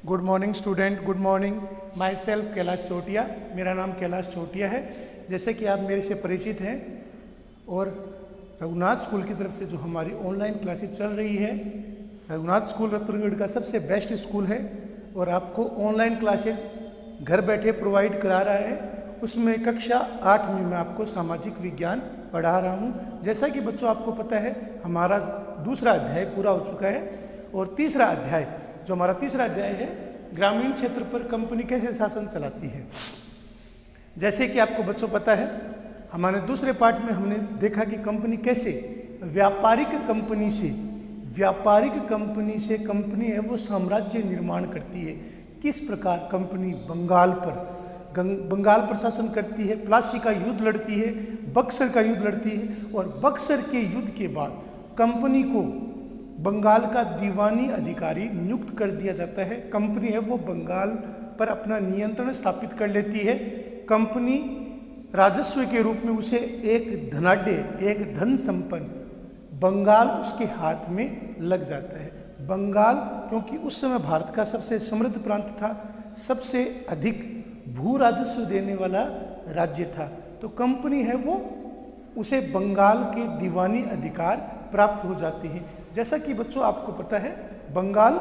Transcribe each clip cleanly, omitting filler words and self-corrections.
Good morning student, good morning. Myself Kailash Chotia, मेरा नाम कैलाश चोटिया है। जैसे कि आप मेरे से परिचित हैं और रघुनाथ स्कूल की तरफ से जो हमारी ऑनलाइन क्लासेस चल रही है, रघुनाथ स्कूल रतनगढ़ का सबसे बेस्ट स्कूल है और आपको ऑनलाइन क्लासेस घर बैठे प्रोवाइड करा रहा है। उसमें कक्षा 8 में मैं आपको सामाजिक विज्ञान पढ़ा रहा हूँ। जैसा कि बच्चों आपको पता है, हमारा दूसरा अध्याय पूरा हो चुका है और तीसरा अध्याय जो हमारा तीसरा अध्याय है, ग्रामीण क्षेत्र पर कंपनी कैसे शासन चलाती है। जैसे कि आपको बच्चों पता है, हमारे दूसरे पार्ट में हमने देखा कि कंपनी कैसे व्यापारिक कंपनी से कंपनी है वो साम्राज्य निर्माण करती है। किस प्रकार कंपनी बंगाल पर शासन करती है, प्लासी का युद्ध लड़ती है, बक्सर का युद्ध लड़ती है और बक्सर के युद्ध के बाद कंपनी को बंगाल का दीवानी अधिकारी नियुक्त कर दिया जाता है। कंपनी है वो बंगाल पर अपना नियंत्रण स्थापित कर लेती है। कंपनी राजस्व के रूप में उसे एक धन संपन्न बंगाल उसके हाथ में लग जाता है। बंगाल क्योंकि उस समय भारत का सबसे समृद्ध प्रांत था, सबसे अधिक भू राजस्व देने वाला राज्य था, तो कंपनी है वो उसे बंगाल के दीवानी अधिकार प्राप्त हो जाते हैं। जैसा कि बच्चों आपको पता है, बंगाल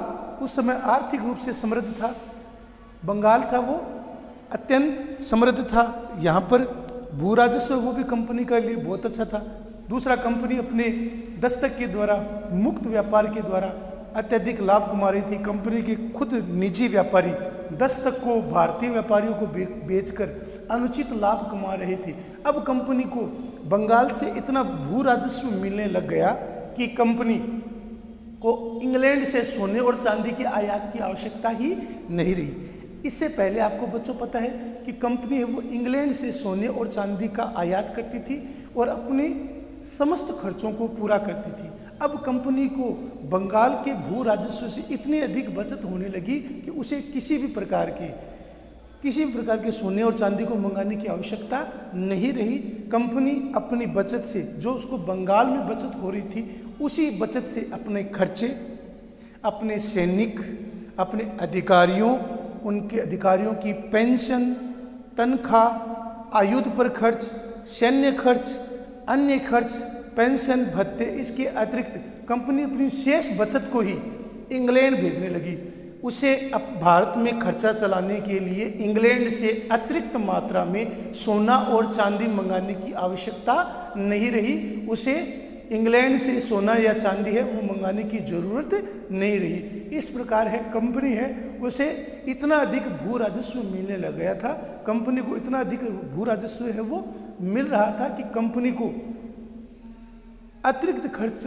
उस समय आर्थिक रूप से समृद्ध था। बंगाल था वो अत्यंत समृद्ध था। यहाँ पर भू राजस्व वो भी कंपनी के लिए बहुत अच्छा था। दूसरा, कंपनी अपने दस्तक के द्वारा, मुक्त व्यापार के द्वारा अत्यधिक लाभ कमा रही थी। कंपनी के खुद निजी व्यापारी दस्तक को भारतीय व्यापारियों को बेचकर अनुचित लाभ कमा रहे थे। अब कंपनी को बंगाल से इतना भू राजस्व मिलने लग गया कि कंपनी को इंग्लैंड से सोने और चांदी के आयात की आवश्यकता ही नहीं रही। इससे पहले आपको बच्चों पता है कि कंपनी है वो इंग्लैंड से सोने और चांदी का आयात करती थी और अपने समस्त खर्चों को पूरा करती थी। अब कंपनी को बंगाल के भू राजस्व से इतनी अधिक बचत होने लगी कि उसे किसी भी प्रकार के सोने और चांदी को मंगाने की आवश्यकता नहीं रही। कंपनी अपनी बचत से, जो उसको बंगाल में बचत हो रही थी, उसी बचत से अपने खर्चे, अपने सैनिक, अपने अधिकारियों, उनके अधिकारियों की पेंशन, तनख्वाह, आयुध पर खर्च, सैन्य खर्च, अन्य खर्च, पेंशन भत्ते, इसके अतिरिक्त कंपनी अपनी शेष बचत को ही इंग्लैंड भेजने लगी। उसे अब भारत में खर्चा चलाने के लिए इंग्लैंड से अतिरिक्त मात्रा में सोना और चांदी मंगाने की आवश्यकता नहीं रही। उसे इंग्लैंड से सोना या चांदी है वो मंगाने की जरूरत नहीं रही। इस प्रकार है कंपनी है उसे इतना अधिक भू राजस्व मिलने लग गया था। कंपनी को इतना अधिक भू राजस्व है वो मिल रहा था कि कंपनी को अतिरिक्त खर्च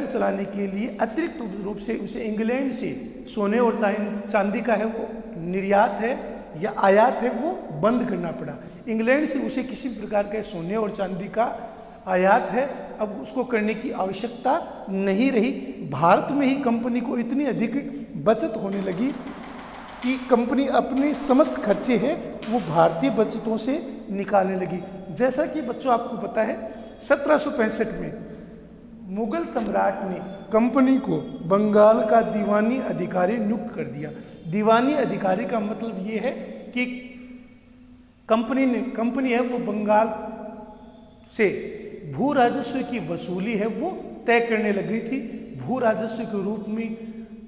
चलाने के लिए अतिरिक्त रूप से उसे इंग्लैंड से सोने और चांदी का है वो निर्यात है या आयात है वो बंद करना पड़ा। इंग्लैंड से उसे किसी प्रकार के सोने और चांदी का आयात है अब उसको करने की आवश्यकता नहीं रही। भारत में ही कंपनी को इतनी अधिक बचत होने लगी कि कंपनी अपने समस्त खर्चे हैं वो भारतीय बचतों से निकालने लगी। जैसा कि बच्चों आपको पता है, 1765 में मुगल सम्राट ने कंपनी को बंगाल का दीवानी अधिकारी नियुक्त कर दिया। दीवानी अधिकारी का मतलब ये है कि कंपनी है वो बंगाल से भू राजस्व की वसूली है वो तय करने लगी थी। भू राजस्व के रूप में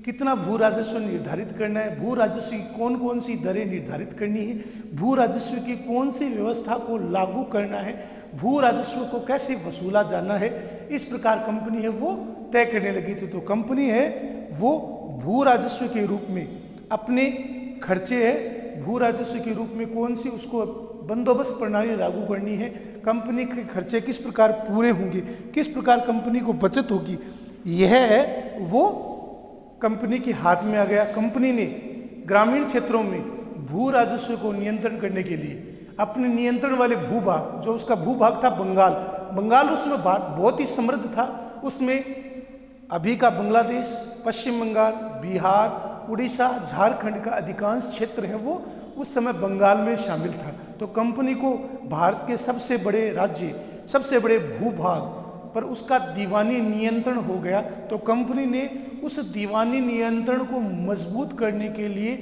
कितना भू राजस्व निर्धारित करना है, भू राजस्व की कौन कौन सी दरें निर्धारित करनी है, भू राजस्व की कौन सी व्यवस्था को लागू करना है, भू राजस्व को कैसे वसूला जाना है, इस प्रकार कंपनी है वो तय करने लगी थी। तो कंपनी है वो भू राजस्व के रूप में अपने खर्चे है, भू राजस्व के रूप में कौन सी उसको बंदोबस्त प्रणाली लागू करनी है, कंपनी के खर्चे किस प्रकार पूरे होंगे, किस प्रकार कंपनी को बचत होगी, यह है वो कंपनी के हाथ में आ गया। कंपनी ने ग्रामीण क्षेत्रों में भू राजस्व को नियंत्रण करने के लिए अपने नियंत्रण वाले भूभाग, जो उसका भूभाग था बंगाल उसमें बहुत ही समृद्ध था। उसमें अभी का बांग्लादेश, पश्चिम बंगाल, बिहार, उड़ीसा, झारखंड का अधिकांश क्षेत्र है वो उस समय बंगाल में शामिल था। तो कंपनी को भारत के सबसे बड़े राज्य, सबसे बड़े भूभाग पर उसका दीवानी नियंत्रण हो गया, तो कंपनी ने उस दीवानी नियंत्रण को मजबूत करने के लिए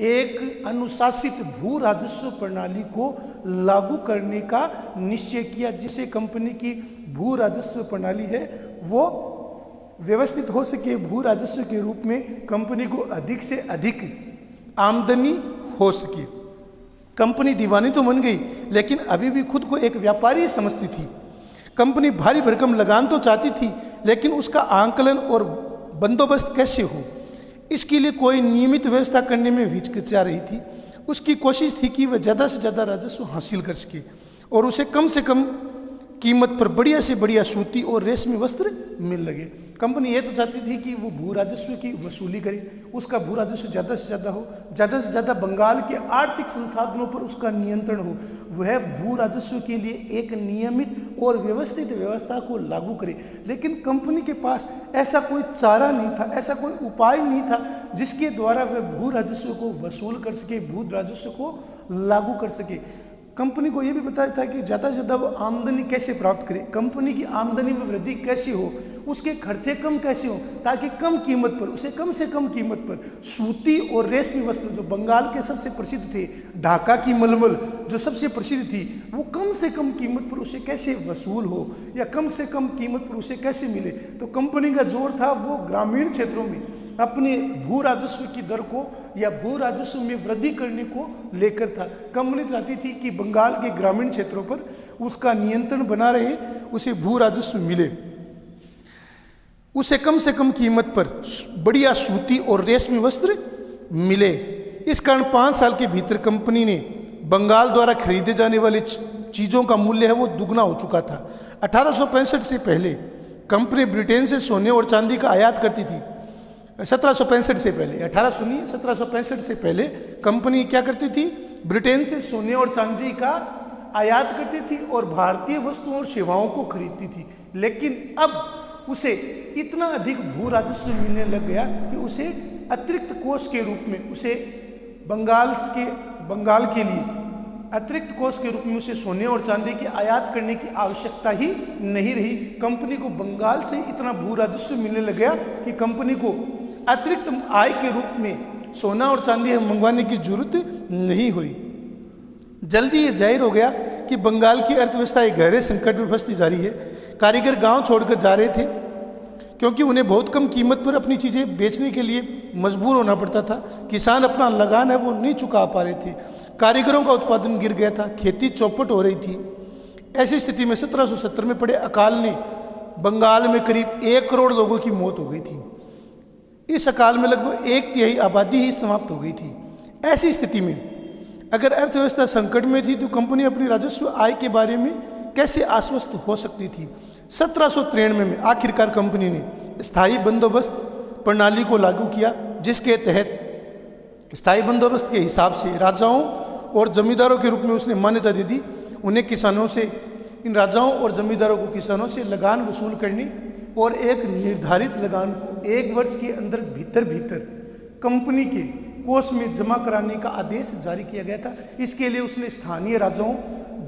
एक अनुशासित भू राजस्व प्रणाली को लागू करने का निश्चय किया, जिससे कंपनी की भू राजस्व प्रणाली है वो व्यवस्थित हो सके, भू राजस्व के रूप में कंपनी को अधिक से अधिक आमदनी हो सके। कंपनी दीवानी तो बन गई, लेकिन अभी भी खुद को एक व्यापारी समझती थी। कंपनी भारी भरकम लगान तो चाहती थी, लेकिन उसका आंकलन और बंदोबस्त कैसे हो, इसके लिए कोई नियमित व्यवस्था करने में हिचकिचा रही थी। उसकी कोशिश थी कि वह ज़्यादा से ज़्यादा राजस्व हासिल कर सके और उसे कम से कम कीमत पर बढ़िया से बढ़िया सूती और रेशमी वस्त्र मिल लगे। कंपनी ये तो चाहती थी कि वो भू राजस्व की वसूली करे, उसका भू राजस्व ज़्यादा से ज़्यादा हो, ज़्यादा से ज़्यादा बंगाल के आर्थिक संसाधनों पर उसका नियंत्रण हो, वह भू राजस्व के लिए एक नियमित और व्यवस्थित व्यवस्था को लागू करे। लेकिन कंपनी के पास ऐसा कोई चारा नहीं था, ऐसा कोई उपाय नहीं था जिसके द्वारा वह भू राजस्व को वसूल कर सके, भू राजस्व को लागू कर सके। कंपनी को यह भी पता था कि ज़्यादा से ज़्यादा वो आमदनी कैसे प्राप्त करे, कंपनी की आमदनी में वृद्धि कैसे हो, उसके खर्चे कम कैसे हो, ताकि कम कीमत पर उसे कम से कम कीमत पर सूती और रेशमी वस्त्र जो बंगाल के सबसे प्रसिद्ध थे, ढाका की मलमल जो सबसे प्रसिद्ध थी, वो कम से कम कीमत पर उसे कैसे वसूल हो या कम से कम कीमत पर उसे कैसे मिले। तो कंपनी का जोर था वो ग्रामीण क्षेत्रों में अपने भू राजस्व की दर को या भू राजस्व में वृद्धि करने को लेकर था। कंपनी चाहती थी कि बंगाल के ग्रामीण क्षेत्रों पर उसका नियंत्रण बना रहे, उसे भू राजस्व मिले, उसे कम से कम कीमत पर बढ़िया सूती और रेशमी वस्त्र मिले। इस कारण 5 साल के भीतर कंपनी ने बंगाल द्वारा खरीदे जाने वाली चीज़ों का मूल्य है वो दुगना हो चुका था। 1865 से पहले कंपनी ब्रिटेन से सोने और चांदी का आयात करती थी। 1765 से पहले, 1765 से पहले कंपनी क्या करती थी, ब्रिटेन से सोने और चांदी का आयात करती थी और भारतीय वस्तुओं और सेवाओं को खरीदती थी। लेकिन अब उसे इतना अधिक भू राजस्व मिलने लग गया कि उसे अतिरिक्त कोष के रूप में, उसे बंगाल के लिए अतिरिक्त कोष के रूप में उसे सोने और चांदी की आयात करने की आवश्यकता ही नहीं रही। कंपनी को बंगाल से इतना भू राजस्व मिलने लग गया कि कंपनी को अतिरिक्त आय के रूप में सोना और चांदी मंगवाने की जरूरत नहीं हुई। जल्दी ये जाहिर हो गया कि बंगाल की अर्थव्यवस्था एक गहरे संकट में फंसती जा रही है। कारीगर गांव छोड़कर जा रहे थे क्योंकि उन्हें बहुत कम कीमत पर अपनी चीज़ें बेचने के लिए मजबूर होना पड़ता था। किसान अपना लगान है वो नहीं चुका पा रहे थे, कारीगरों का उत्पादन गिर गया था, खेती चौपट हो रही थी। ऐसी स्थिति में 1770 में पड़े अकाल ने बंगाल में करीब 1 करोड़ लोगों की मौत हो गई थी। इस अकाल में लगभग 1/3 आबादी ही समाप्त हो गई थी। ऐसी स्थिति में अगर अर्थव्यवस्था संकट में थी तो कंपनी अपनी राजस्व आय के बारे में कैसे आश्वस्त हो सकती थी। 1793 में आखिरकार कंपनी ने स्थायी बंदोबस्त प्रणाली को लागू किया, जिसके तहत स्थायी बंदोबस्त के हिसाब से राजाओं और जमींदारों के रूप में उसने मान्यता दे दी। उन्हें किसानों से, इन राजाओं और जमींदारों को किसानों से लगान वसूल करनी और एक निर्धारित लगान को 1 वर्ष के अंदर भीतर कंपनी के कोष में जमा कराने का आदेश जारी किया गया था। इसके लिए उसने स्थानीय राजाओं,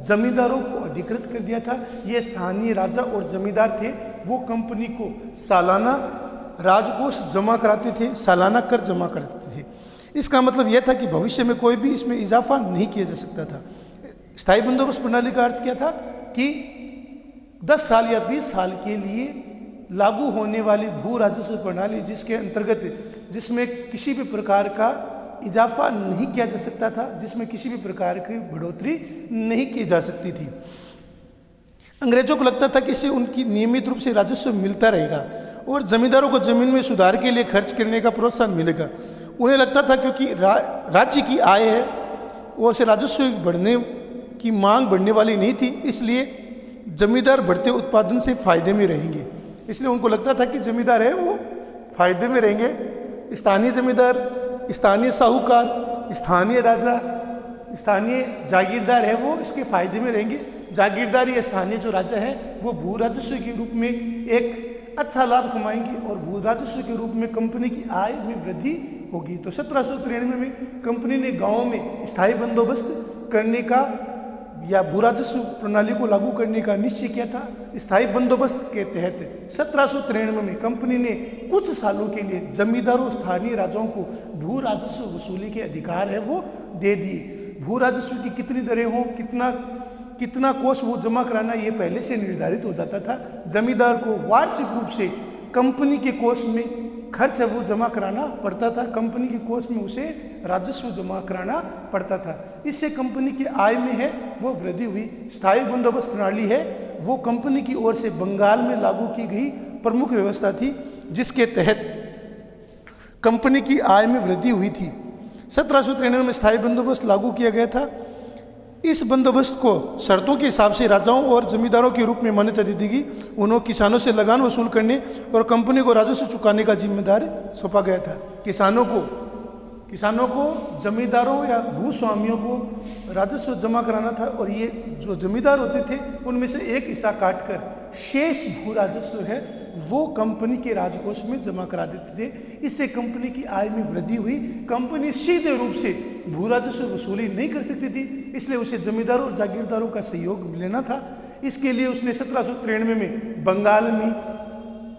जमींदारों को अधिकृत कर दिया था। ये स्थानीय राजा और जमींदार थे, वो कंपनी को सालाना राजकोष जमा कराते थे, सालाना कर जमा करते थे। इसका मतलब यह था कि भविष्य में कोई भी इसमें इजाफा नहीं किया जा सकता था। स्थायी बंदोबस्त प्रणाली का अर्थ क्या था कि 10 साल या 20 साल के लिए लागू होने वाली भू राजस्व प्रणाली, जिसके अंतर्गत जिसमें किसी भी प्रकार का इजाफा नहीं किया जा सकता था, जिसमें किसी भी प्रकार की बढ़ोतरी नहीं की जा सकती थी। अंग्रेजों को लगता था कि इससे उनकी नियमित रूप से राजस्व मिलता रहेगा और जमींदारों को जमीन में सुधार के लिए खर्च करने का प्रोत्साहन मिलेगा। उन्हें लगता था क्योंकि राज्य की आय है वो से राजस्व बढ़ने की मांग बढ़ने वाली नहीं थी, इसलिए जमींदार बढ़ते उत्पादन से फायदे में रहेंगे। इसलिए उनको लगता था कि जमींदार है वो फायदे में रहेंगे। स्थानीय जमींदार, स्थानीय साहूकार, स्थानीय राजा, स्थानीय जागीरदार है वो इसके फायदे में रहेंगे। जागीरदार या स्थानीय जो राजा है वो भू राजस्व के रूप में एक अच्छा लाभ कमाएंगे और भू राजस्व के रूप में कंपनी की आय में वृद्धि होगी। तो 1793 में कंपनी ने गाँव में स्थायी बंदोबस्त करने का या भू राजस्व प्रणाली को लागू करने का निश्चय किया था। स्थायी बंदोबस्त के तहत 1793 में कंपनी ने कुछ सालों के लिए जमींदारों स्थानीय राजाओं को भू राजस्व वसूली के अधिकार है वो दे दिए। भू राजस्व की कितनी दरें हो, कितना कोष वो जमा कराना, ये पहले से निर्धारित हो जाता था। जमींदार को वार्षिक रूप से कंपनी के कोष में खर्च है वो जमा कराना पड़ता था, कंपनी के कोष में उसे राजस्व जमा कराना पड़ता था। इससे कंपनी की आय में है वो वृद्धि हुई। स्थायी बंदोबस्त प्रणाली है वो कंपनी की ओर से बंगाल में लागू की गई प्रमुख व्यवस्था थी, जिसके तहत कंपनी की आय में वृद्धि हुई थी। 1793 में स्थायी बंदोबस्त लागू किया गया था। इस बंदोबस्त को शर्तों के हिसाब से राजाओं और जमींदारों के रूप में मान्यता दी गई। उन्होंने किसानों से लगान वसूल करने और कंपनी को राजस्व चुकाने का जिम्मेदार सौंपा गया था। किसानों को जमींदारों या भूस्वामियों को राजस्व जमा कराना था, और ये जो जमींदार होते थे उनमें से एक हिस्सा काटकर शेष भू राजस्व है वो कंपनी के राजकोष में जमा करा देते थे। इससे कंपनी की आय में वृद्धि हुई। कंपनी सीधे रूप से भू राजस्व वसूली नहीं कर सकती थी, इसलिए उसे जमींदारों और जागीरदारों का सहयोग लेना था। इसके लिए उसने 1793 में बंगाल में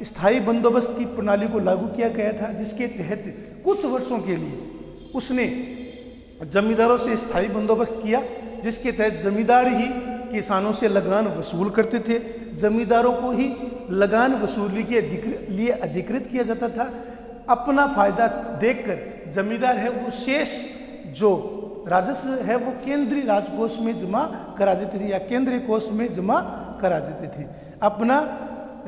स्थायी बंदोबस्त की प्रणाली को लागू किया गया था, जिसके तहत कुछ वर्षों के लिए उसने जमींदारों से स्थायी बंदोबस्त किया, जिसके तहत जमींदार ही किसानों से लगान वसूल करते थे। जमींदारों को ही लगान वसूली के लिए अधिकृत किया जाता था। अपना फायदा देखकर जमींदार है वो शेष जो राजस्व है वो केंद्रीय राजकोष में जमा करा देते थे या केंद्रीय कोष में जमा करा देते थे। अपना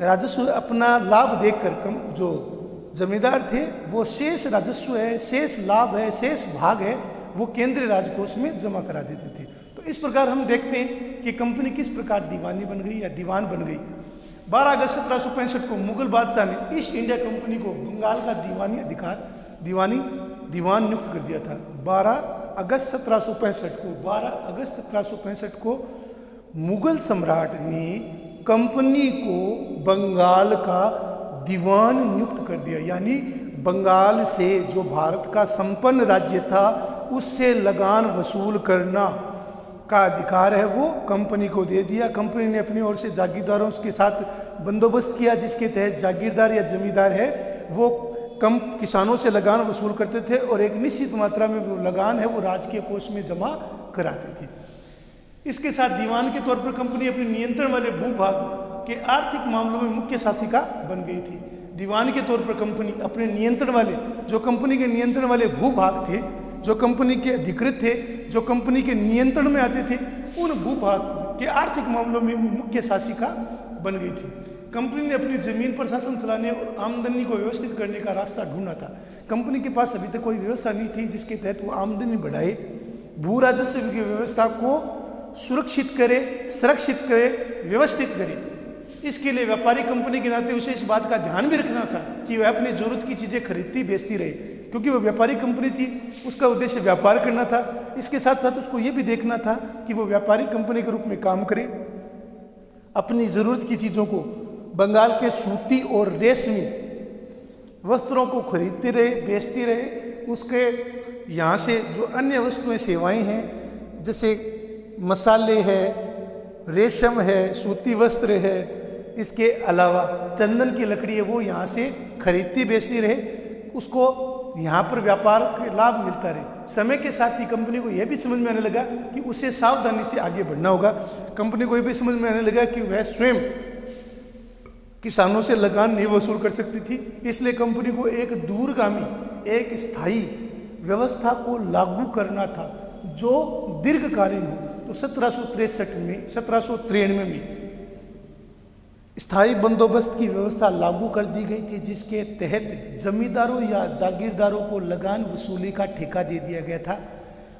राजस्व, अपना लाभ देखकर जो जमींदार थे वो शेष राजस्व है, शेष लाभ है, शेष भाग है वो केंद्रीय राजकोष में जमा करा देते थे। तो इस प्रकार हम देखते हैं कि कंपनी किस प्रकार दीवानी बन गई या दीवान बन गई। 12 अगस्त 1765 को मुगल बादशाह ने ईस्ट इंडिया कंपनी को बंगाल का दीवान नियुक्त कर दिया था। 12 अगस्त 1765 को मुगल सम्राट ने कंपनी को बंगाल का दीवान नियुक्त कर दिया, यानी बंगाल से जो भारत का संपन्न राज्य था उससे लगान वसूल करना का अधिकार है वो कंपनी को दे दिया। कंपनी ने अपनी ओर से जागीरदारों के साथ बंदोबस्त किया, जिसके तहत जागीरदार या जमींदार है वो कम किसानों से लगान वसूल करते थे और एक निश्चित मात्रा में वो लगान है वो राजकीय कोष में जमा कराते थे। इसके साथ दीवान के तौर पर कंपनी अपने नियंत्रण वाले भूभाग के आर्थिक मामलों में मुख्य शासिका बन गई थी। दीवान के तौर पर कंपनी अपने नियंत्रण वाले, जो कंपनी के नियंत्रण वाले भूभाग थे, जो कंपनी के अधिकृत थे, जो कंपनी के नियंत्रण में आते थे, उन भूभाग के आर्थिक मामलों में मुख्य शासिका बन गई थी। कंपनी ने अपनी जमीन पर शासन चलाने और आमदनी को व्यवस्थित करने का रास्ता ढूंढा था। कंपनी के पास अभी तक कोई व्यवस्था नहीं थी जिसके तहत वो आमदनी बढ़ाए, भू राजस्व की व्यवस्था को सुरक्षित करे, संरक्षित करे, व्यवस्थित करे। इसके लिए व्यापारी कंपनी के नाते उसे इस बात का ध्यान भी रखना था कि वह अपनी जरूरत की चीजें खरीदती बेचती रहे, क्योंकि वो व्यापारी कंपनी थी, उसका उद्देश्य व्यापार करना था। इसके साथ साथ उसको ये भी देखना था कि वो व्यापारी कंपनी के रूप में काम करे, अपनी जरूरत की चीजों को बंगाल के सूती और रेशमी वस्त्रों को खरीदते रहे, बेचती रहे। उसके यहाँ से जो अन्य वस्तुएं सेवाएं हैं, जैसे मसाले है, रेशम है, सूती वस्त्र है, इसके अलावा चंदन की लकड़ी है, वो यहाँ से खरीदती बेचती रहे, उसको यहाँ पर व्यापार का लाभ मिलता रहे। समय के साथ ही कंपनी को यह भी समझ में आने लगा कि उसे सावधानी से आगे बढ़ना होगा। कंपनी को यह भी समझ में आने लगा कि वह स्वयं किसानों से लगान नहीं वसूल कर सकती थी, इसलिए कंपनी को एक दूरगामी, एक स्थायी व्यवस्था को लागू करना था जो दीर्घकालीन हो। तो 1793 में स्थायी बंदोबस्त की व्यवस्था लागू कर दी गई थी, जिसके तहत जमींदारों या जागीरदारों को लगान वसूली का ठेका दे दिया गया था।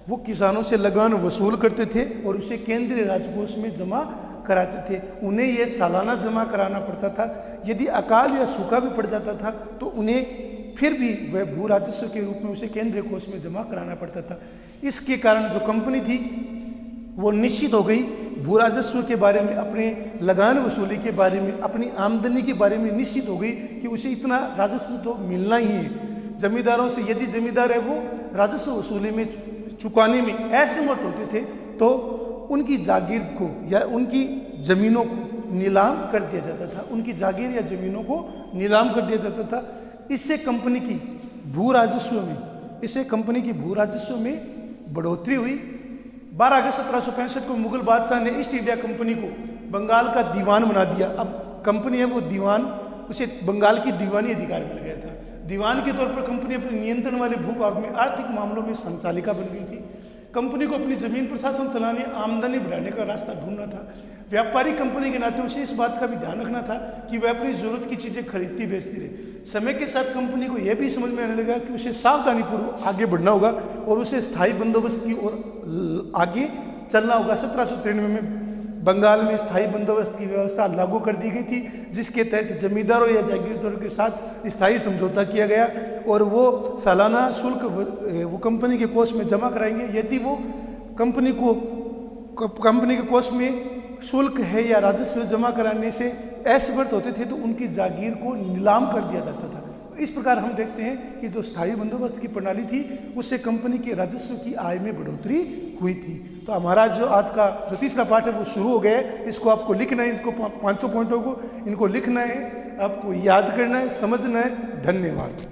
वो किसानों से लगान वसूल करते थे और उसे केंद्रीय राजकोष में जमा कराते थे। उन्हें यह सालाना जमा कराना पड़ता था। यदि अकाल या सूखा भी पड़ जाता था तो उन्हें फिर भी वह भू राजस्व के रूप में उसे केंद्रीय कोष में जमा कराना पड़ता था। इसके कारण जो कंपनी थी वो निश्चित हो गई, भू राजस्व के बारे में, अपने लगान वसूली के बारे में, अपनी आमदनी के बारे में निश्चित हो गई कि उसे इतना राजस्व तो मिलना ही है। जमींदारों से यदि जमींदार है वो राजस्व वसूली में चुकाने में असमर्थ होते थे तो उनकी जागीर को या उनकी ज़मीनों को नीलाम कर दिया जाता था, उनकी जागीर या ज़मीनों को नीलाम कर दिया जाता था। इससे कंपनी की भू राजस्व में बढ़ोतरी हुई। 12 अगस्त 1765 को मुगल बादशाह ने ईस्ट इंडिया कंपनी को बंगाल का दीवान बना दिया। अब कंपनी है वो दीवान, उसे बंगाल की दीवानी अधिकार मिल गया था। दीवान के तौर पर कंपनी अपने नियंत्रण वाले भूभाग में आर्थिक मामलों में संचालिका बन गई थी। कंपनी को अपनी जमीन प्रशासन चलाने, आमदनी बढ़ाने का रास्ता ढूंढना था। व्यापारिक कंपनी के नाते उसे इस बात का भी ध्यान रखना था कि वह अपनी जरूरत की चीजें खरीदती बेचती रहे। समय के साथ कंपनी को यह भी समझ में आने लगा कि उसे सावधानीपूर्वक आगे बढ़ना होगा और उसे स्थायी बंदोबस्त की ओर आगे चलना होगा। 1793 में बंगाल में स्थायी बंदोबस्त की व्यवस्था लागू कर दी गई थी, जिसके तहत जमींदारों या जागीरदारों के साथ स्थायी समझौता किया गया और वो सालाना शुल्क वो कंपनी के कोष में जमा कराएंगे। यदि वो कंपनी के कोष में शुल्क है या राजस्व जमा कराने से असमर्थ होते थे तो उनकी जागीर को नीलाम कर दिया जाता था। इस प्रकार हम देखते हैं कि जो स्थायी बंदोबस्त की प्रणाली थी उससे कंपनी के राजस्व की आय में बढ़ोतरी हुई थी। तो हमारा जो आज का जो तीसरा पाठ है वो शुरू हो गया है। इसको आपको लिखना है, इसको 500 पॉइंटों को इनको लिखना है, आपको याद करना है, समझना है। धन्यवाद।